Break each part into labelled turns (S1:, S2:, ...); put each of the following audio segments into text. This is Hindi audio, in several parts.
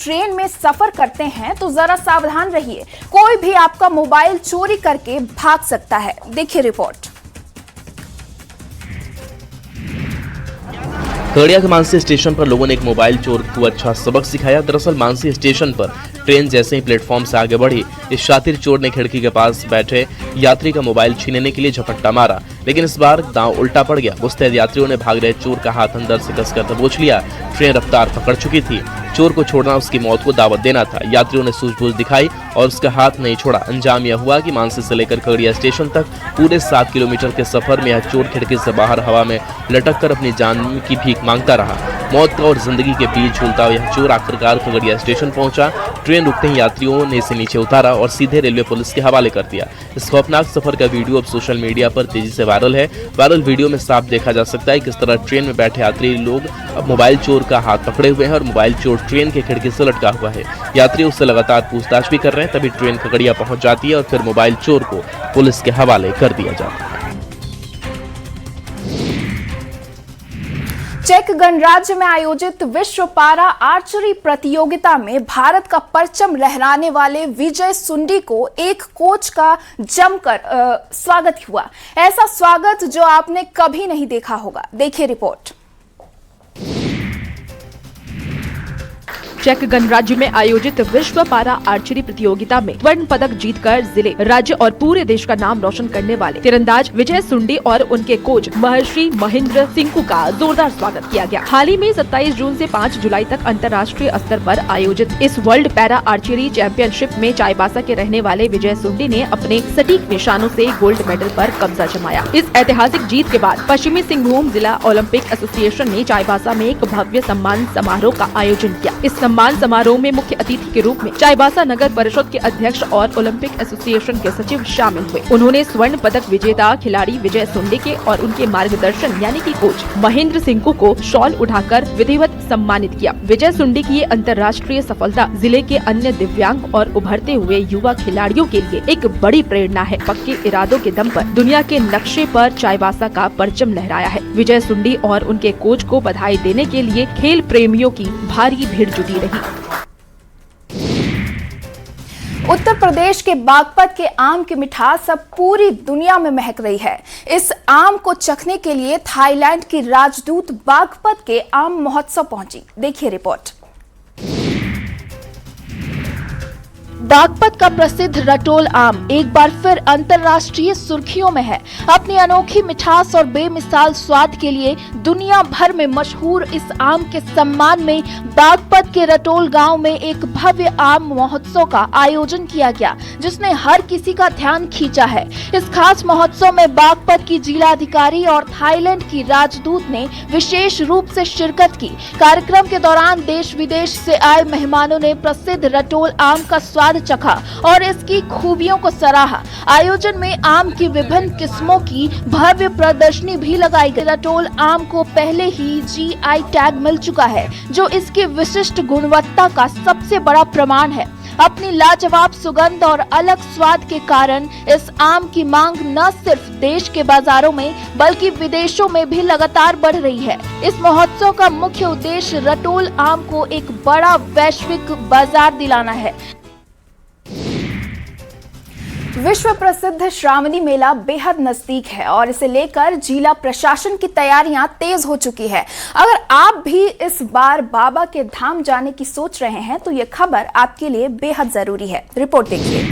S1: ट्रेन में सफर करते हैं तो जरा सावधान रहिए, कोई भी आपका मोबाइल चोरी करके भाग सकता है। देखिए रिपोर्ट।
S2: खगड़िया के मानसी स्टेशन पर लोगों ने एक मोबाइल चोर को अच्छा सबक सिखाया। दरअसल मानसी स्टेशन पर ट्रेन जैसे ही प्लेटफॉर्म से आगे बढ़ी, इस शातिर चोर ने खिड़की के पास बैठे यात्री का मोबाइल छीनने के लिए झपट्टा मारा, लेकिन इस बार दांव उल्टा पड़ गया। मुस्तैद यात्रियों ने भाग रहे चोर का हाथ अंदर से कसकर दबोच लिया। ट्रेन रफ्तार पकड़ चुकी थी, चोर को छोड़ना उसकी मौत को दावत देना था। यात्रियों ने सूझबूझ दिखाई और उसका हाथ नहीं छोड़ा। अंजाम यह हुआ कि मानसी से लेकर खगड़िया स्टेशन तक पूरे 7 किलोमीटर के सफर में यह चोर खिड़की से बाहर हवा में लटक कर अपनी जान की भीख मांगता रहा। मौत का और जिंदगी के बीच झूलता हुआ यह चोर आखिरकार खगड़िया स्टेशन पहुंचा। ट्रेन रुकते ही यात्रियों ने इसे नीचे उतारा और सीधे रेलवे पुलिस के हवाले कर दिया। इस खौफनाक सफर का वीडियो अब सोशल मीडिया पर तेजी से वायरल है। वायरल वीडियो में साफ देखा जा सकता है किस तरह ट्रेन में बैठे यात्री लोग अब मोबाइल चोर का हाथ पकड़े हुए हैं और मोबाइल चोर ट्रेन के खिड़की से लटका हुआ है। यात्री उससे लगातार पूछताछ भी कर रहे हैं, तभी ट्रेन खगड़िया पहुंच जाती है और फिर मोबाइल चोर को पुलिस के हवाले कर दिया जाता है।
S1: चेक गणराज्य में आयोजित विश्व पारा आर्चरी प्रतियोगिता में भारत का परचम लहराने वाले विजय सुंडी को एक कोच का जमकर स्वागत हुआ। ऐसा स्वागत जो आपने कभी नहीं देखा होगा। देखिए रिपोर्ट।
S3: चेक गणराज्य में आयोजित विश्व पारा आर्चरी प्रतियोगिता में स्वर्ण पदक जीतकर जिले, राज्य और पूरे देश का नाम रोशन करने वाले तीरंदाज विजय सुंडी और उनके कोच महर्षि महेंद्र सिंह का जोरदार स्वागत किया गया। हाल ही में 27 जून से 5 जुलाई तक अंतर्राष्ट्रीय स्तर पर आयोजित इस वर्ल्ड पैरा आर्चरी चैंपियनशिप में चाईबासा के रहने वाले विजय सुंडी ने अपने सटीक निशानों से गोल्ड मेडल पर कब्जा जमाया। इस ऐतिहासिक जीत के बाद पश्चिमी सिंहभूम जिला ओलंपिक एसोसिएशन ने चाईबासा में एक भव्य सम्मान समारोह का आयोजन किया। इस सम्मान समारोह में मुख्य अतिथि के रूप में चाईबासा नगर परिषद के अध्यक्ष और ओलंपिक एसोसिएशन के सचिव शामिल हुए। उन्होंने स्वर्ण पदक विजेता खिलाड़ी विजय सुंडी के और उनके मार्गदर्शन यानी कि कोच महेंद्र सिंह को शॉल उठाकर विधिवत सम्मानित किया। विजय सुंडी की ये अंतर्राष्ट्रीय सफलता जिले के अन्य दिव्यांग और उभरते हुए युवा खिलाड़ियों के लिए एक बड़ी प्रेरणा है। पक्के इरादों के दम पर दुनिया के नक्शे पर चाईबासा का परचम लहराया है। विजय सुंडी और उनके कोच को बधाई देने के लिए खेल प्रेमियों की भारी भीड़ जुटी रही।
S1: उत्तर प्रदेश के बागपत के आम की मिठास अब पूरी दुनिया में महक रही है। इस आम को चखने के लिए थाईलैंड की राजदूत बागपत के आम महोत्सव पहुंची। देखिए रिपोर्ट। बागपत का प्रसिद्ध रटोल आम एक बार फिर अंतर्राष्ट्रीय सुर्खियों में है। अपनी अनोखी मिठास और बेमिसाल स्वाद के लिए दुनिया भर में मशहूर इस आम के सम्मान में बागपत के रटोल गांव में एक भव्य आम महोत्सव का आयोजन किया गया, जिसने हर किसी का ध्यान खींचा है। इस खास महोत्सव में बागपत की जिलाधिकारी और थाईलैंड की राजदूत ने विशेष रूप से शिरकत की। कार्यक्रम के दौरान देश विदेश से आए मेहमानों ने प्रसिद्ध रटोल आम का स्वाद चखा और इसकी खूबियों को सराहा। आयोजन में आम की विभिन्न किस्मों की भव्य प्रदर्शनी भी लगाई गई। रटोल आम को पहले ही GI टैग मिल चुका है, जो इसकी विशिष्ट गुणवत्ता का सबसे बड़ा प्रमाण है। अपनी लाजवाब सुगंध और अलग स्वाद के कारण इस आम की मांग न सिर्फ देश के बाजारों में बल्कि विदेशों में भी लगातार बढ़ रही है। इस महोत्सव का मुख्य उद्देश्य रटोल आम को एक बड़ा वैश्विक बाजार दिलाना है। विश्व प्रसिद्ध श्रावणी मेला बेहद नजदीक है और इसे लेकर जिला प्रशासन की तैयारियां तेज हो चुकी है। अगर आप भी इस बार बाबा के धाम जाने की सोच रहे हैं तो ये खबर आपके लिए बेहद जरूरी है। रिपोर्ट देखिए।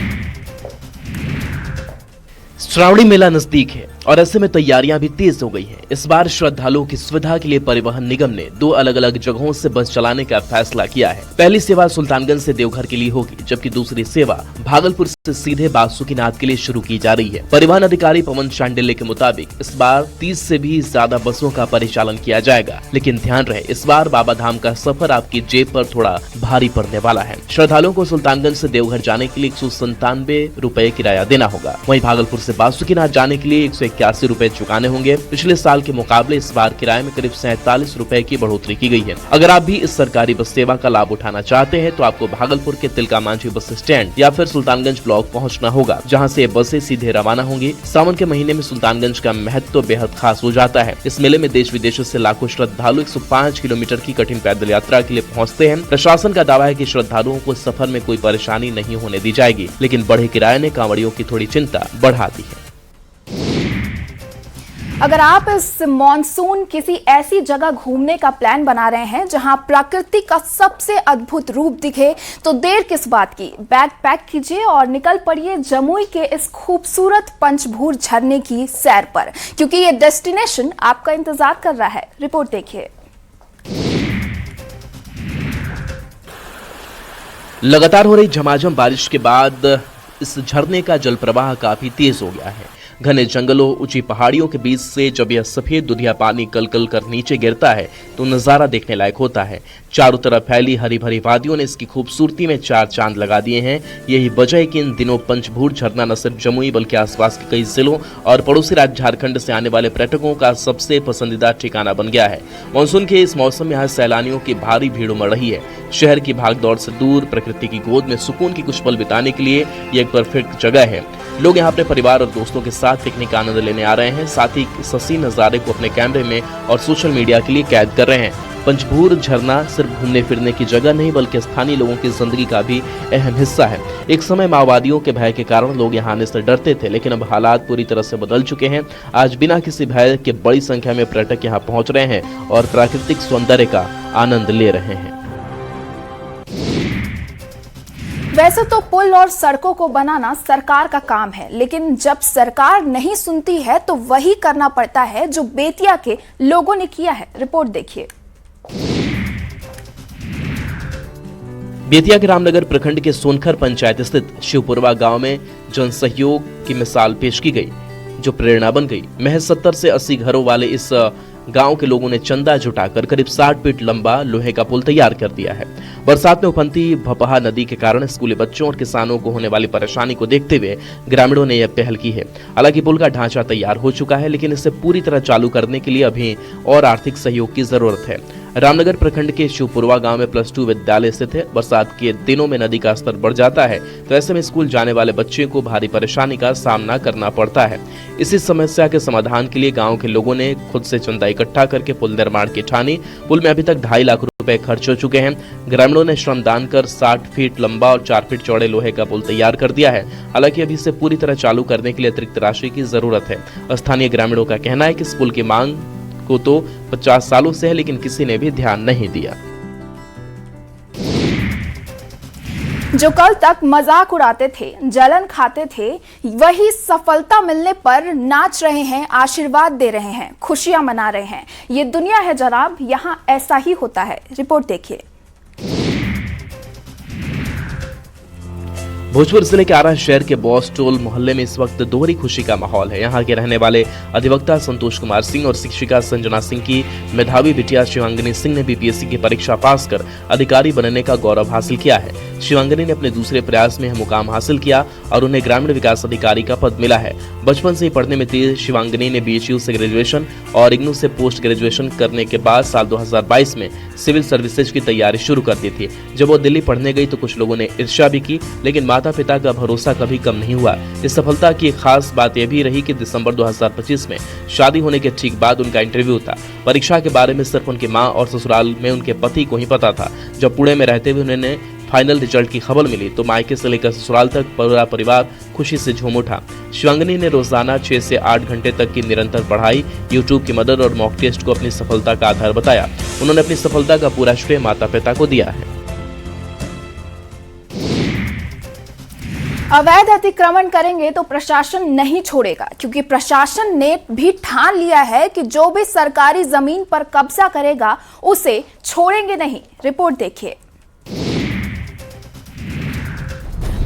S2: श्रावणी मेला नजदीक है और ऐसे में तैयारियां भी तेज हो गई हैं। इस बार श्रद्धालुओं की सुविधा के लिए परिवहन निगम ने 2 अलग अलग जगहों से बस चलाने का फैसला किया है। पहली सेवा सुल्तानगंज से देवघर के लिए होगी, जबकि दूसरी सेवा भागलपुर से सीधे बासुकीनाथ के लिए शुरू की जा रही है। परिवहन अधिकारी पवन शांडिल्य के मुताबिक इस बार 30 से भी ज्यादा बसों का परिचालन किया जाएगा, लेकिन ध्यान रहे इस बार बाबा धाम का सफर आपकी जेब पर थोड़ा भारी पड़ने वाला है। श्रद्धालुओं को सुल्तानगंज से देवघर जाने के लिए 197 रुपए किराया देना होगा। वहीं भागलपुर से बासुकीनाथ जाने के लिए 151 81 रुपए चुकाने होंगे। पिछले साल के मुकाबले इस बार किराए में करीब 47 रुपए की बढ़ोतरी की गई है। अगर आप भी इस सरकारी बस सेवा का लाभ उठाना चाहते हैं तो आपको भागलपुर के तिलका मांझी बस स्टैंड या फिर सुल्तानगंज ब्लॉक पहुंचना होगा, जहां से बसें सीधे रवाना होंगी। सावन के महीने में सुल्तानगंज का महत्व बेहद खास हो जाता है। इस मेले में देश विदेशों से लाखों श्रद्धालु 105 किलोमीटर की कठिन पैदल यात्रा के लिए पहुंचते हैं। प्रशासन का दावा है कि श्रद्धालुओं को सफर में कोई परेशानी नहीं होने दी जाएगी, लेकिन बढ़े किराए ने कांवड़ियों की थोड़ी चिंता बढ़ा दी है।
S1: अगर आप इस मॉनसून किसी ऐसी जगह घूमने का प्लान बना रहे हैं जहां प्रकृति का सबसे अद्भुत रूप दिखे, तो देर किस बात की, बैग पैक कीजिए और निकल पड़िए जमुई के इस खूबसूरत पंचभूर झरने की सैर पर, क्योंकि ये डेस्टिनेशन आपका इंतजार कर रहा है। रिपोर्ट देखिए।
S2: लगातार हो रही झमाझम बारिश के बाद इस झरने का जल प्रवाह काफी तेज हो गया है। घने जंगलों, ऊंची पहाड़ियों के बीच से जब यह सफेद दुधिया पानी कल कर नीचे गिरता है तो नजारा देखने लायक होता है। चारों तरफ फैली हरी भरी वादियों ने इसकी खूबसूरती में चार चांद लगा दिए हैं। यही वजह है कि इन दिनों पंचभूर झरना न सिर्फ जमुई बल्कि आसपास के कई जिलों और पड़ोसी राज्य झारखंड से आने वाले पर्यटकों का सबसे पसंदीदा ठिकाना बन गया है। मानसून के इस मौसम में यहाँ सैलानियों की भारी भीड़ उमड़ रही है। शहर की भागदौड़ से दूर प्रकृति की गोद में सुकून की कुछ पल बिताने के लिए ये एक परफेक्ट जगह है। लोग यहाँ अपने परिवार और दोस्तों के साथ पिकनिक का आनंद लेने आ रहे हैं, साथ ही इस हसीन नजारे को अपने कैमरे में और सोशल मीडिया के लिए कैद कर रहे हैं। पंचभूर झरना सिर्फ घूमने फिरने की जगह नहीं बल्कि स्थानीय लोगों की जिंदगी का भी अहम हिस्सा है। एक समय माओवादियों के भय के कारण लोग यहाँ आने से डरते थे, लेकिन अब हालात पूरी तरह से बदल चुके हैं। आज बिना किसी भय के बड़ी संख्या में पर्यटक यहाँ पहुँच रहे हैं और प्राकृतिक सौंदर्य का आनंद ले रहे हैं।
S1: वैसे तो पुल और सड़कों को बनाना सरकार का काम है, लेकिन जब सरकार नहीं सुनती है तो वही करना पड़ता है जो बेतिया के लोगों ने किया है। रिपोर्ट देखिए।
S2: बेतिया के रामनगर प्रखंड के सोनखर पंचायत स्थित शिवपुरवा गांव में जन सहयोग की मिसाल पेश की गई, जो प्रेरणा बन गई। महज 70 से 80 घरों वाले इस गांव के लोगों ने चंदा जुटाकर करीब 60 फीट लंबा लोहे का पुल तैयार कर दिया है। बरसात में उफनती भपहा नदी के कारण स्कूली बच्चों और किसानों को होने वाली परेशानी को देखते हुए ग्रामीणों ने यह पहल की है। हालांकि पुल का ढांचा तैयार हो चुका है, लेकिन इसे पूरी तरह चालू करने के लिए अभी और आर्थिक सहयोग की जरूरत है। रामनगर प्रखंड के शिवपुरवा गांव में +2 विद्यालय स्थित है। बरसात के दिनों में नदी का स्तर बढ़ जाता है, तो ऐसे में स्कूल जाने वाले बच्चे को भारी परेशानी का सामना करना पड़ता है। इसी समस्या के समाधान के लिए गांव के लोगों ने खुद से चंदा इकट्ठा करके पुल निर्माण की ठानी। पुल में अभी तक 2.5 लाख रुपए खर्च हो चुके हैं। ग्रामीणों ने श्रमदान कर 60 फीट लंबा और 4 फीट चौड़े लोहे का पुल तैयार कर दिया है। हालांकि अभी इसे पूरी तरह चालू करने के लिए अतिरिक्त राशि की जरूरत है। स्थानीय ग्रामीणों का कहना है कि इस पुल की मांग को तो 50 सालों से है, लेकिन किसी ने भी ध्यान नहीं दिया।
S1: जो कल तक मजाक उड़ाते थे, जलन खाते थे, वही सफलता मिलने पर नाच रहे हैं, आशीर्वाद दे रहे हैं, खुशियां मना रहे हैं। ये दुनिया है जनाब, यहाँ ऐसा ही होता है। रिपोर्ट देखिए।
S2: भोजपुर जिले के आरा शहर के बॉस टोल मोहल्ले में इस वक्त दोहरी खुशी का माहौल है। यहाँ के रहने वाले अधिवक्ता संतोष कुमार सिंह और शिक्षिका संजना सिंह की मेधावी बिटिया शिवांगिनी सिंह ने बीपीएससी की परीक्षा पास कर अधिकारी बनने का गौरव हासिल किया है। शिवांगिनी ने अपने दूसरे प्रयास में यह मुकाम हासिल किया और उन्हें ग्रामीण विकास अधिकारी का पद मिला है। बचपन से ही पढ़ने में तेज शिवांगिनी ने बीएचयू से ग्रेजुएशन और इग्नू से पोस्ट ग्रेजुएशन करने के बाद साल 2022 में सिविल सर्विसेज की तैयारी शुरू कर दी थी। जब वो दिल्ली पढ़ने गई तो कुछ लोगों ने ईर्ष्या भी की, लेकिन माता पिता का भरोसा कभी कम नहीं हुआ। इस सफलता की खास बात यह भी रही कि दिसंबर 2025 में शादी होने के ठीक बाद उनका इंटरव्यू था। परीक्षा के बारे में सिर्फ उनकी मां और ससुराल में उनके पति को ही पता था। जब पुणे में रहते हुए उन्हें फाइनल रिजल्ट की खबर मिली तो मायके से लेकर ससुराल तक पूरा परिवार खुशी से झूम उठा। शिवांगिनी ने रोजाना 6 से 8 घंटे तक की निरंतर पढ़ाई, यूट्यूब की मदद और मॉक टेस्ट को अपनी सफलता का आधार बताया। उन्होंने अपनी सफलता का पूरा श्रेय माता पिता को दिया है।
S1: अवैध अतिक्रमण करेंगे तो प्रशासन नहीं छोड़ेगा, क्योंकि प्रशासन ने भी ठान लिया है कि जो भी सरकारी जमीन पर कब्जा करेगा उसे छोड़ेंगे नहीं। रिपोर्ट देखिए।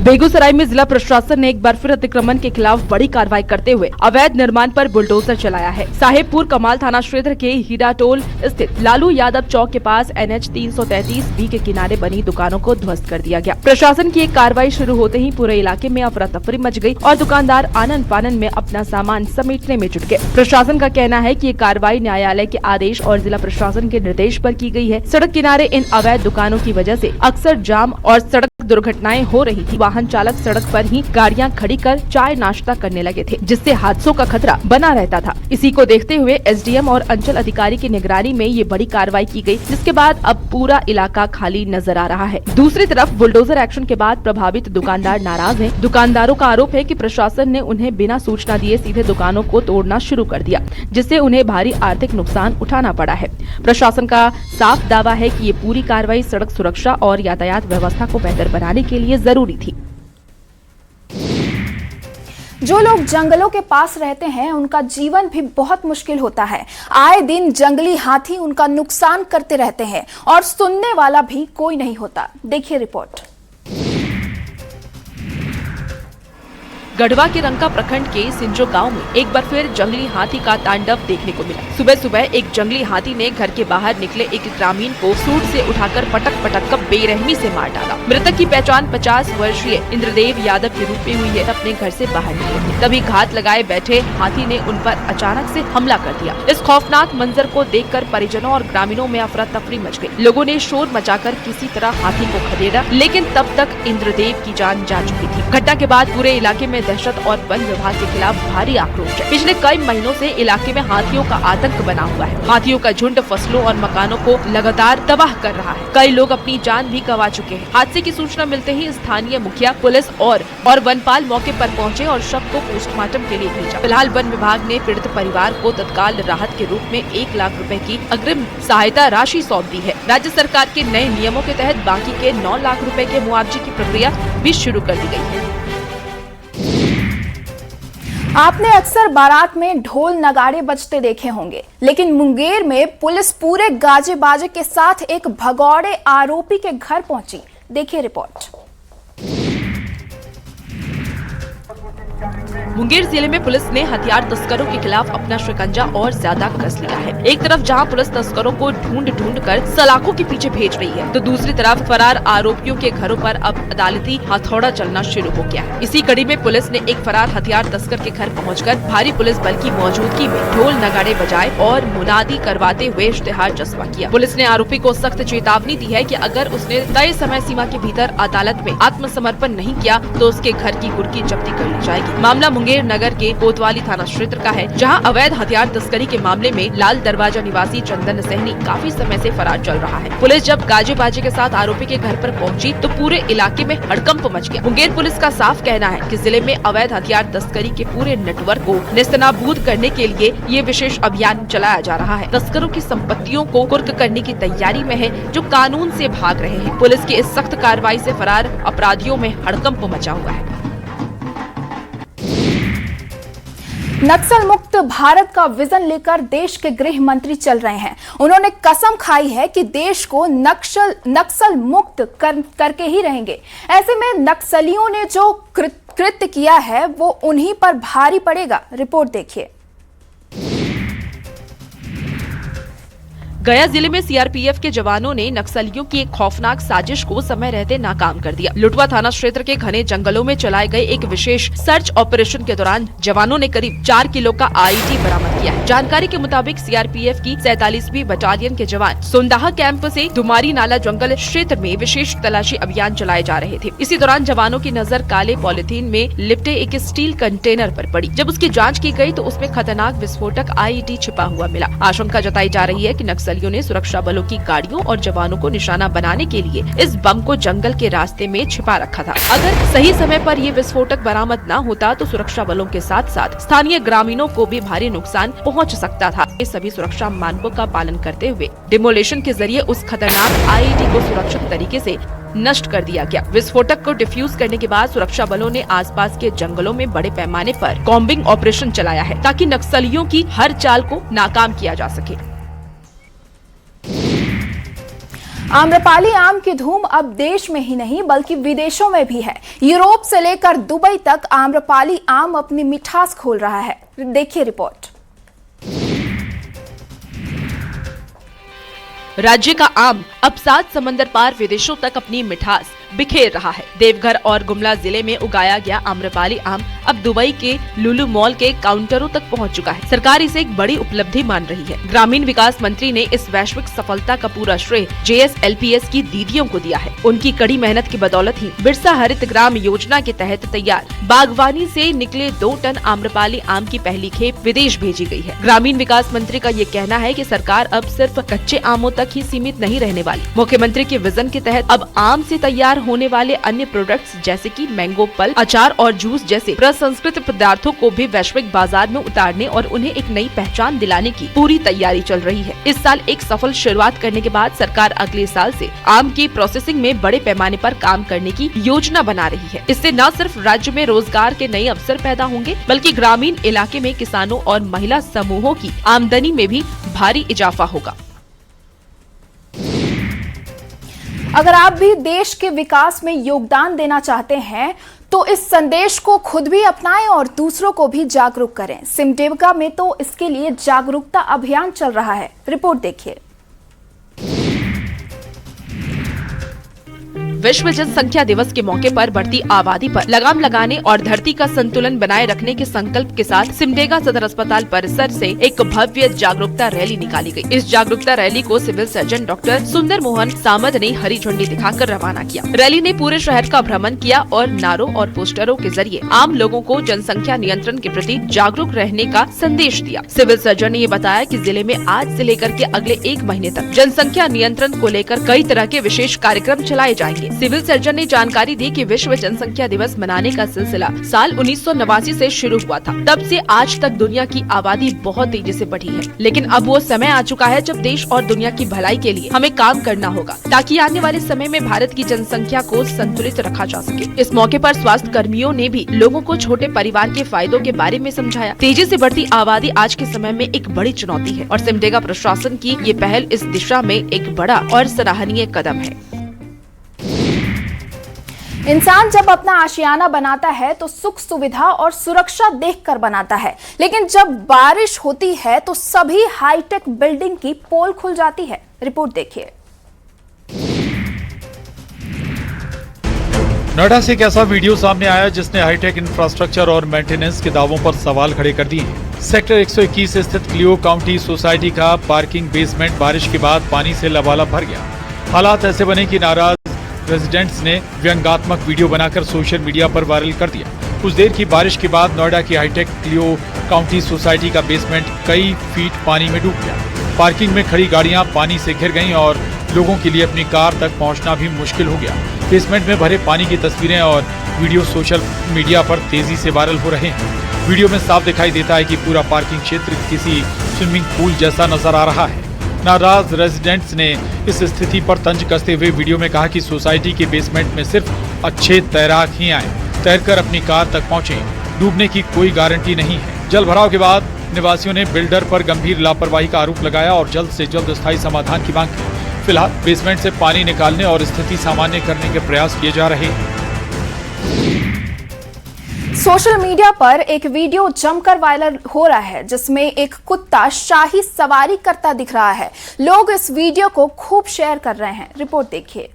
S3: बेगूसराय में जिला प्रशासन ने एक बार फिर अतिक्रमण के खिलाफ बड़ी कार्रवाई करते हुए अवैध निर्माण पर बुलडोजर चलाया है। साहेबपुर कमाल थाना क्षेत्र के हीरा टोल स्थित लालू यादव चौक के पास NH 333B के किनारे बनी दुकानों को ध्वस्त कर दिया गया। प्रशासन की एक कार्रवाई शुरू होते ही पूरे इलाके में अफरा तफरी मच गई और दुकानदार आनन फानन में अपना सामान समेटने में जुट गए। प्रशासन का कहना है कि ये कार्रवाई न्यायालय के आदेश और जिला प्रशासन के निर्देश पर की गई है। सड़क किनारे इन अवैध दुकानों की वजह से अक्सर जाम और सड़क दुर्घटनाएं हो रही थी। वाहन चालक सड़क पर ही गाड़ियां खड़ी कर चाय नाश्ता करने लगे थे, जिससे हादसों का खतरा बना रहता था। इसी को देखते हुए SDM और अंचल अधिकारी की निगरानी में ये बड़ी कार्रवाई की गई, जिसके बाद अब पूरा इलाका खाली नजर आ रहा है। दूसरी तरफ बुलडोजर एक्शन के बाद प्रभावित दुकानदार नाराज हैं। दुकानदारों का आरोप है कि प्रशासन ने उन्हें बिना सूचना दिए सीधे दुकानों को तोड़ना शुरू कर दिया, जिससे उन्हें भारी आर्थिक नुकसान उठाना पड़ा है। प्रशासन का साफ दावा है कि ये पूरी कार्रवाई सड़क सुरक्षा और यातायात व्यवस्था को बेहतर बनाने के लिए जरूरी थी।
S1: जो लोग जंगलों के पास रहते हैं उनका जीवन भी बहुत मुश्किल होता है। आए दिन जंगली हाथी उनका नुकसान करते रहते हैं और सुनने वाला भी कोई नहीं होता। देखिए रिपोर्ट।
S3: गढ़वा के रंका प्रखंड के सिंजो गांव में एक बार फिर जंगली हाथी का तांडव देखने को मिला। सुबह सुबह एक जंगली हाथी ने घर के बाहर निकले एक ग्रामीण को सूंड से उठाकर पटक कर बेरहमी से मार डाला। मृतक की पहचान 50 वर्षीय इंद्रदेव यादव के रूप में हुई है। अपने घर से बाहर निकले थे, तभी घात लगाए बैठे हाथी ने उन पर अचानक से हमला कर दिया। इस खौफनाक मंजर को देखकर परिजनों और ग्रामीणों में अफरा तफरी मच गई। लोगों ने शोर मचाकर किसी तरह हाथी को खदेड़ा, लेकिन तब तक इंद्रदेव की जान जा चुकी थी। घटना के बाद पूरे इलाके में दहशत और वन विभाग के खिलाफ भारी आक्रोश है। पिछले कई महीनों से इलाके में हाथियों का आतंक बना हुआ है। हाथियों का झुंड फसलों और मकानों को लगातार तबाह कर रहा है। कई लोग अपनी जान भी गंवा चुके हैं। हादसे की सूचना मिलते ही स्थानीय मुखिया, पुलिस और वनपाल मौके पर पहुंचे और शव को पोस्टमार्टम के लिए भेजा। फिलहाल वन विभाग ने पीड़ित परिवार को तत्काल राहत के रूप में 1 लाख रुपए की अग्रिम सहायता राशि सौंप दी है। राज्य सरकार के नए नियमों के तहत बाकी के 9 लाख रुपए के मुआवजे की प्रक्रिया भी शुरू कर दी गई है।
S1: आपने अक्सर बारात में ढोल नगाड़े बजते देखे होंगे, लेकिन मुंगेर में पुलिस पूरे गाजे बाजे के साथ एक भगौड़े आरोपी के घर पहुंची। देखिए रिपोर्ट।
S3: मुंगेर जिले में पुलिस ने हथियार तस्करों के खिलाफ अपना शिकंजा और ज्यादा कस लिया है। एक तरफ जहां पुलिस तस्करों को ढूंढ कर सलाखों के पीछे भेज रही है, तो दूसरी तरफ फरार आरोपियों के घरों पर अब अदालती हथौड़ा चलना शुरू हो गया है। इसी कड़ी में पुलिस ने एक फरार हथियार तस्कर के घर पहुंचकर भारी पुलिस बल की मौजूदगी में ढोल नगाड़े बजाए और मुनादी करवाते हुए इश्तिहार जज्बा किया। पुलिस ने आरोपी को सख्त चेतावनी दी है कि अगर उसने तय समय सीमा के भीतर अदालत में आत्मसमर्पण नहीं किया तो उसके घर की कुर्की जब्ती कर ली जाएगी। मामला मुंगेर नगर के कोतवाली थाना क्षेत्र का है, जहां अवैध हथियार तस्करी के मामले में लाल दरवाजा निवासी चंदन सहनी काफी समय से फरार चल रहा है। पुलिस जब गाजे बाजे के साथ आरोपी के घर पर पहुंची तो पूरे इलाके में हड़कंप मच गया। मुंगेर पुलिस का साफ कहना है कि जिले में अवैध हथियार तस्करी के पूरे नेटवर्क को नेस्तनाबूद करने के लिए ये विशेष अभियान चलाया जा रहा है। तस्करों की संपत्तियों को कुर्क करने की तैयारी में है, जो कानून से भाग रहे हैं। पुलिस की इस सख्त कार्रवाई से फरार अपराधियों में हड़कंप मचा हुआ है।
S1: नक्सल मुक्त भारत का विजन लेकर देश के गृह मंत्री चल रहे हैं। उन्होंने कसम खाई है कि देश को नक्सल मुक्त करके ही रहेंगे। ऐसे में नक्सलियों ने जो कृत्य किया है वो उन्हीं पर भारी पड़ेगा। रिपोर्ट देखिए।
S3: गया जिले में सीआरपीएफ के जवानों ने नक्सलियों की एक खौफनाक साजिश को समय रहते नाकाम कर दिया। लुटवा थाना क्षेत्र के घने जंगलों में चलाए गए एक विशेष सर्च ऑपरेशन के दौरान जवानों ने करीब 4 किलो का आईईडी बरामद किया है। जानकारी के मुताबिक सीआरपीएफ की 47वीं बटालियन के जवान सोंदाहा कैंप से दुमारी नाला जंगल क्षेत्र में विशेष तलाशी अभियान चलाए जा रहे थे। इसी दौरान जवानों की नजर काले पॉलिथीन में लिपटे एक स्टील कंटेनर पर पड़ी। जब उसकी जाँच की गयी तो उसमें खतरनाक विस्फोटक आईईडी छिपा हुआ मिला। आशंका जताई जा रही है कि नक्सलियों ने सुरक्षा बलों की गाड़ियों और जवानों को निशाना बनाने के लिए इस बम को जंगल के रास्ते में छिपा रखा था। अगर सही समय पर ये विस्फोटक बरामद न होता तो सुरक्षा बलों के साथ साथ स्थानीय ग्रामीणों को भी भारी नुकसान पहुंच सकता था। ये सभी सुरक्षा मानकों का पालन करते हुए डिमोलेशन के जरिए उस खतरनाक आईईडी को सुरक्षित तरीके से नष्ट कर दिया गया। विस्फोटक को डिफ्यूज करने के बाद सुरक्षा बलों ने आसपास के जंगलों में बड़े पैमाने पर कॉम्बिंग ऑपरेशन चलाया है, ताकि नक्सलियों की हर चाल को नाकाम किया जा सके।
S1: आम्रपाली आम की धूम अब देश में ही नहीं बल्कि विदेशों में भी है। यूरोप से लेकर दुबई तक आम्रपाली आम अपनी मिठास खोल रहा है। देखिए रिपोर्ट।
S3: राज्य का आम अब 7 समंदर पार विदेशों तक अपनी मिठास बिखेर रहा है। देवघर और गुमला जिले में उगाया गया आम्रपाली आम अब दुबई के लुलु मॉल के काउंटरों तक पहुंच चुका है। सरकार इसे एक बड़ी उपलब्धि मान रही है। ग्रामीण विकास मंत्री ने इस वैश्विक सफलता का पूरा श्रेय JSLPS की दीदियों को दिया है। उनकी कड़ी मेहनत की बदौलत ही बिरसा हरित ग्राम योजना के तहत तैयार बागवानी से निकले 2 टन आम्रपाली आम की पहली खेप विदेश भेजी गई है। ग्रामीण विकास मंत्री का ये कहना है कि सरकार अब सिर्फ कच्चे आमों तक ही सीमित नहीं रहने वाली। मुख्यमंत्री के विजन के तहत अब आम से तैयार होने वाले अन्य प्रोडक्ट्स जैसे कि मैंगो पल्प, अचार और जूस जैसे प्रसंस्कृत पदार्थों को भी वैश्विक बाजार में उतारने और उन्हें एक नई पहचान दिलाने की पूरी तैयारी चल रही है। इस साल एक सफल शुरुआत करने के बाद सरकार अगले साल से आम की प्रोसेसिंग में बड़े पैमाने पर काम करने की योजना बना रही है। इससे न सिर्फ राज्य में रोजगार के नए अवसर पैदा होंगे बल्कि ग्रामीण इलाके में किसानों और महिला समूहों की आमदनी में भी भारी इजाफा होगा।
S1: अगर आप भी देश के विकास में योगदान देना चाहते हैं तो इस संदेश को खुद भी अपनाएं और दूसरों को भी जागरूक करें। सिमडेगा में तो इसके लिए जागरूकता अभियान चल रहा है। रिपोर्ट देखिए।
S3: विश्व जनसंख्या दिवस के मौके पर बढ़ती आबादी पर लगाम लगाने और धरती का संतुलन बनाए रखने के संकल्प के साथ सिमडेगा सदर अस्पताल परिसर से एक भव्य जागरूकता रैली निकाली गई। इस जागरूकता रैली को सिविल सर्जन डॉक्टर सुंदर मोहन सामद ने हरी झंडी दिखाकर रवाना किया। रैली ने पूरे शहर का भ्रमण किया और नारों और पोस्टरों के जरिए आम लोगों को जनसंख्या नियंत्रण के प्रति जागरूक रहने का संदेश दिया। सिविल सर्जन ने ये बताया कि जिले में आज से लेकर के अगले 1 महीने तक जनसंख्या नियंत्रण को लेकर कई तरह के विशेष कार्यक्रम चलाए जाएंगे। सिविल सर्जन ने जानकारी दी कि विश्व जनसंख्या दिवस मनाने का सिलसिला साल 1989 से शुरू हुआ था। तब से आज तक दुनिया की आबादी बहुत तेजी से बढ़ी है, लेकिन अब वो समय आ चुका है जब देश और दुनिया की भलाई के लिए हमें काम करना होगा ताकि आने वाले समय में भारत की जनसंख्या को संतुलित रखा जा सके। इस मौके पर स्वास्थ्य कर्मियों ने भी लोगों को छोटे परिवार के फायदों के बारे में समझाया। तेजी से बढ़ती आबादी आज के समय में एक बड़ी चुनौती है और सिमडेगा प्रशासन की ये पहल इस दिशा में एक बड़ा और सराहनीय कदम है।
S1: इंसान जब अपना आशियाना बनाता है तो सुख सुविधा और सुरक्षा देखकर बनाता है, लेकिन जब बारिश होती है तो सभी हाईटेक बिल्डिंग की पोल खुल जाती है। रिपोर्ट देखिए।
S4: नोएडा से एक ऐसा वीडियो सामने आया जिसने हाईटेक इंफ्रास्ट्रक्चर और मेंटेनेंस के दावों पर सवाल खड़े कर दिए। सेक्टर 121 स्थित क्लियो काउंटी सोसाइटी का पार्किंग बेसमेंट बारिश के बाद पानी से लबालब भर गया। हालात ऐसे बने कि नाराज रेजिडेंट्स ने व्यंग्यात्मक वीडियो बनाकर सोशल मीडिया पर वायरल कर दिया। कुछ देर की बारिश के बाद नोएडा की हाईटेक क्लियो काउंटी सोसाइटी का बेसमेंट कई फीट पानी में डूब गया। पार्किंग में खड़ी गाड़ियां पानी से घिर गईं और लोगों के लिए अपनी कार तक पहुंचना भी मुश्किल हो गया। बेसमेंट में भरे पानी की तस्वीरें और वीडियो सोशल मीडिया पर तेजी से वायरल हो रहे हैं। वीडियो में साफ दिखाई देता है कि पूरा पार्किंग क्षेत्र किसी स्विमिंग पूल जैसा नजर आ रहा है। नाराज रेजिडेंट्स ने इस स्थिति पर तंज कसते हुए वीडियो में कहा कि सोसाइटी के बेसमेंट में सिर्फ अच्छे तैराक ही आए, तैरकर अपनी कार तक पहुंचे। डूबने की कोई गारंटी नहीं है। जल भराव के बाद निवासियों ने बिल्डर पर गंभीर लापरवाही का आरोप लगाया और जल्द से जल्द स्थायी समाधान की मांग की। फिलहाल बेसमेंट से पानी निकालने और स्थिति सामान्य करने के प्रयास किए जा रहे हैं।
S1: सोशल मीडिया पर एक वीडियो जमकर वायरल हो रहा है जिसमें एक कुत्ता शाही सवारी करता दिख रहा है। लोग इस वीडियो को खूब शेयर कर रहे हैं। रिपोर्ट देखिए।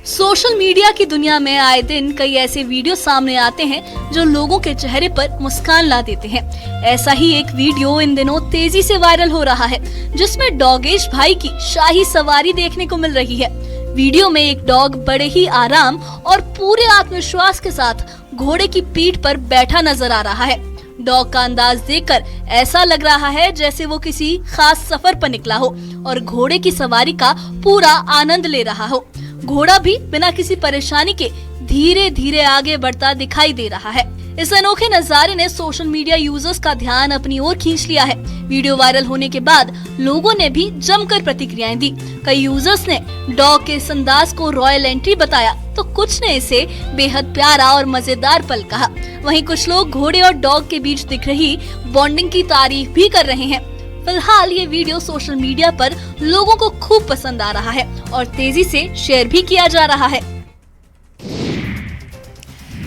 S5: सोशल मीडिया की दुनिया में आए दिन कई ऐसे वीडियो सामने आते हैं जो लोगों के चेहरे पर मुस्कान ला देते हैं। ऐसा ही एक वीडियो इन दिनों तेजी से वायरल हो रहा है जिसमें डॉगेश भाई की शाही सवारी देखने को मिल रही है। वीडियो में एक डॉग बड़े ही आराम और पूरे आत्मविश्वास के साथ घोड़े की पीठ पर बैठा नजर आ रहा है। डॉग का अंदाज देखकर ऐसा लग रहा है जैसे वो किसी खास सफर पर निकला हो और घोड़े की सवारी का पूरा आनंद ले रहा हो। घोड़ा भी बिना किसी परेशानी के धीरे धीरे आगे बढ़ता दिखाई दे रहा है। इस अनोखे नजारे ने सोशल मीडिया यूजर्स का ध्यान अपनी ओर खींच लिया है। वीडियो वायरल होने के बाद लोगों ने भी जमकर प्रतिक्रियाएं दी। कई यूजर्स ने डॉग के इस अंदाज को रॉयल एंट्री बताया तो कुछ ने इसे बेहद प्यारा और मजेदार पल कहा। वहीं कुछ लोग घोड़े और डॉग के बीच दिख रही बॉन्डिंग की तारीफ भी कर रहे हैं। फिलहाल ये वीडियो सोशल मीडिया पर लोगों को खूब पसंद आ रहा है और तेजी से शेयर भी किया जा रहा है।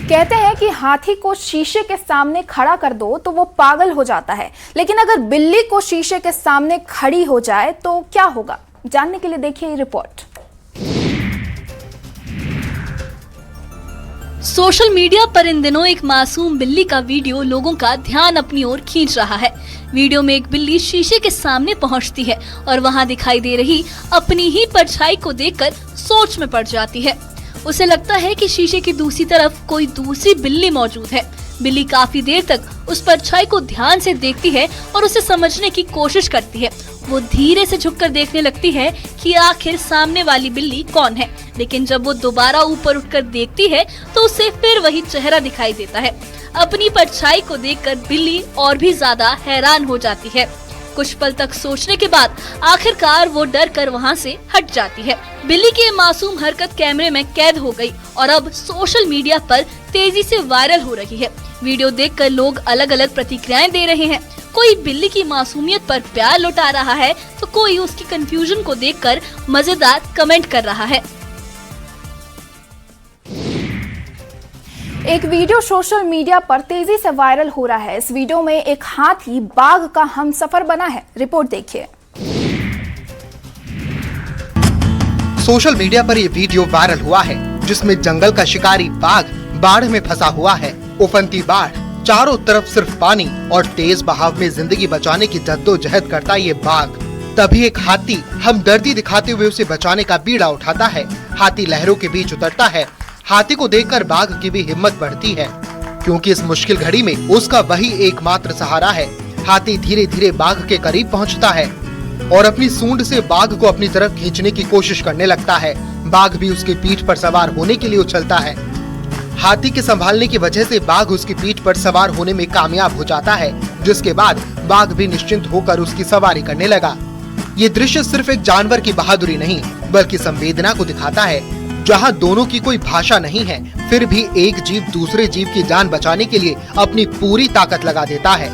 S1: कहते हैं कि हाथी को शीशे के सामने खड़ा कर दो तो वो पागल हो जाता है, लेकिन अगर बिल्ली को शीशे के सामने खड़ी हो जाए तो क्या होगा? जानने के लिए देखिए ये रिपोर्ट।
S5: सोशल मीडिया पर इन दिनों एक मासूम बिल्ली का वीडियो लोगों का ध्यान अपनी ओर खींच रहा है। वीडियो में एक बिल्ली शीशे के सामने पहुंचती है और वहां दिखाई दे रही अपनी ही परछाई को देखकर सोच में पड़ जाती है। उसे लगता है कि शीशे की दूसरी तरफ कोई दूसरी बिल्ली मौजूद है। बिल्ली काफी देर तक उस परछाई को ध्यान से देखती है और उसे समझने की कोशिश करती है। वो धीरे से झुककर देखने लगती है कि आखिर सामने वाली बिल्ली कौन है, लेकिन जब वो दोबारा ऊपर उठकर देखती है तो उसे फिर वही चेहरा दिखाई देता है। अपनी परछाई को देखकर बिल्ली और भी ज्यादा हैरान हो जाती है। कुछ पल तक सोचने के बाद आखिरकार वो डर कर वहाँ से हट जाती है। बिल्ली की ये मासूम हरकत कैमरे में कैद हो गई और अब सोशल मीडिया पर तेजी से वायरल हो रही है। वीडियो देखकर लोग अलग अलग प्रतिक्रियाएं दे रहे हैं। कोई बिल्ली की मासूमियत पर प्यार लुटा रहा है तो कोई उसकी कंफ्यूजन को देखकर मजेदार कमेंट कर रहा है।
S1: एक वीडियो सोशल मीडिया पर तेजी से वायरल हो रहा है। इस वीडियो में एक हाथी बाघ का हमसफर बना है। रिपोर्ट देखिए।
S6: सोशल मीडिया पर यह वीडियो वायरल हुआ है जिसमें जंगल का शिकारी बाघ बाढ़ में फंसा हुआ है। उफनती बाढ़, चारों तरफ सिर्फ पानी और तेज बहाव में जिंदगी बचाने की जद्दोजहद करता ये बाघ। तभी एक हाथी हमदर्दी दिखाते हुए उसे बचाने का बीड़ा उठाता है। हाथी लहरों के बीच उतरता है। हाथी को देखकर बाघ की भी हिम्मत बढ़ती है, क्योंकि इस मुश्किल घड़ी में उसका वही एकमात्र सहारा है। हाथी धीरे धीरे बाघ के करीब पहुंचता है और अपनी सूंड से बाघ को अपनी तरफ खींचने की कोशिश करने लगता है। बाघ भी उसकी पीठ पर सवार होने के लिए उछलता है। हाथी के संभालने की वजह से बाघ उसकी पीठ पर सवार होने में कामयाब हो जाता है, जिसके बाद बाघ भी निश्चिंत होकर उसकी सवारी करने लगा। ये दृश्य सिर्फ एक जानवर की बहादुरी नहीं बल्कि संवेदना को दिखाता है। जहां दोनों की कोई भाषा नहीं है, फिर भी एक जीव दूसरे जीव की जान बचाने के लिए अपनी पूरी ताकत लगा देता है।